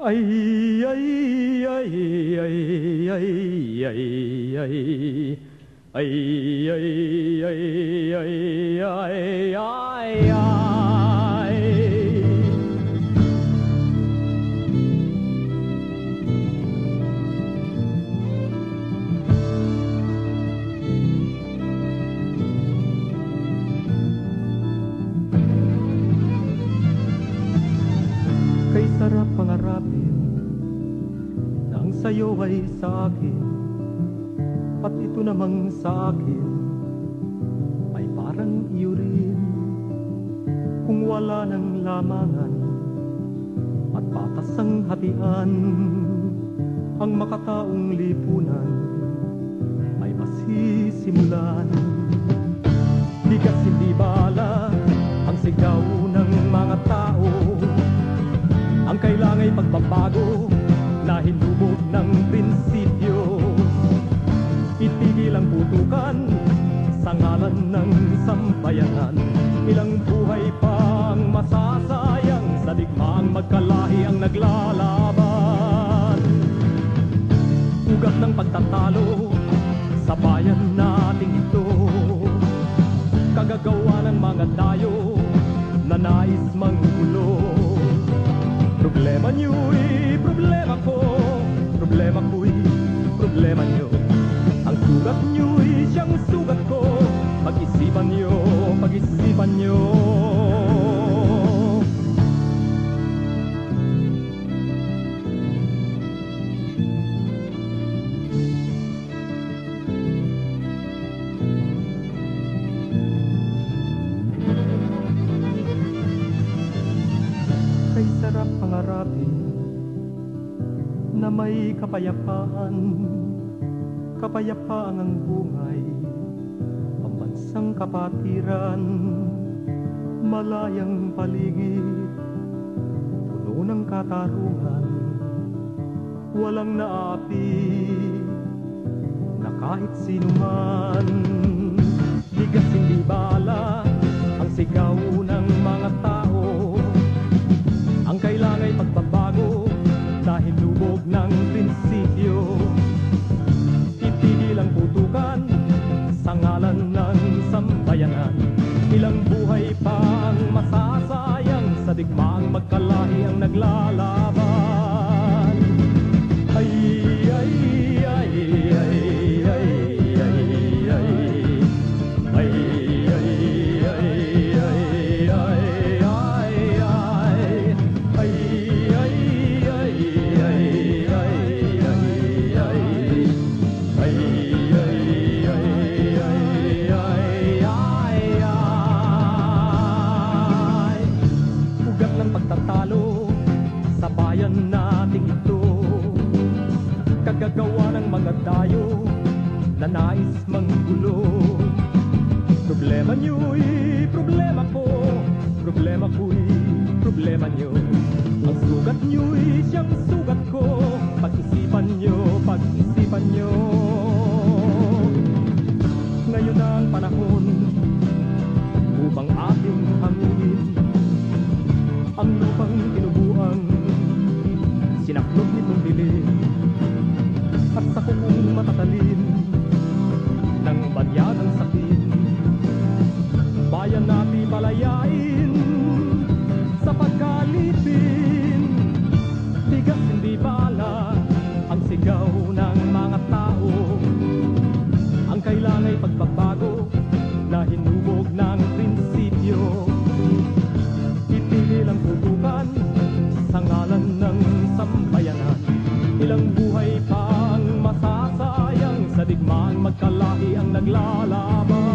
Ay, ay, ay, ay, ay, ay, ay. Ay, ay, ay, ay, ay, ay, ay. Kay sarap pangarapin na ang sayo ay sa akin, at ito namang sa akin ay parang iyo rin. Kung wala ng lamangan at patas ang hatian, ang makataong lipunan ay masisimulan. Bigas hindi bala ang sigaw ng mga tao, ang kailangan ay pagbabago na hinubog ng prinsipyo. Itigil ang putukan sa ngalan ng sambayanan. Ilang buhay pang masasayang sa digmaang magkalahi ang naglalaban. Ugat ng pagtatalo sa bayan nating ito, kagagawa ng mga dayo na nais manggulo. Problema niyo'y problema ko, problema ko'y problema niyo. Ang sugat niyo'y siyang sugat ko, pag-isipan niyo, pag-isipan niyo. Kay sarap pangarapin na may kapayapaan, kapayapaan ang bungay, pambansang kapatiran, malayang paligid, puno ng katarungan, walang naapi na kahit sino man. Bigas hindi bala ang sigaw ng mga tao, ang kailangan ay pagbabago dahil lubog ng prinsipyo. Itigil ang putukan sa ngalan ng sambayanan. Ilang buhay pang masasayang sa digmaang magkalahi ang naglalaban. Ay, ay, ay, ay, ay, ay, ay. Ay, ay, ay, ay, ay, ay, ay. Ay, ay, ay, ay, ay, ay, ay. Ay, ay, ay, ay, ay, ay. Ugat ng pagtatalo sa bayan nating ito, kagagawa ng mga dayo na nais manggulo. Problema niyo'y problema ko, problema ko'y problema niyo. Ang sugat niyo'y siyang sugat ko, pag-isipan niyo, pag-isipan niyo. Ngayon ang panahon upang ating hangin ang lupang tinubuang sinaklop nitong dilim, at sa kukong matatalim ng banyagang sakit. Bayan natin palayain sa pagkalipin. Bigas hindi bala ang sigaw ng mga tao, ang kailangan ay pagbabago na hinubog ng prinsipyo. Itigil ang putukan sa ngalan ng sambayanan. Ilang buhay pang masasayang sa digmaang magkalahi ang naglalaban.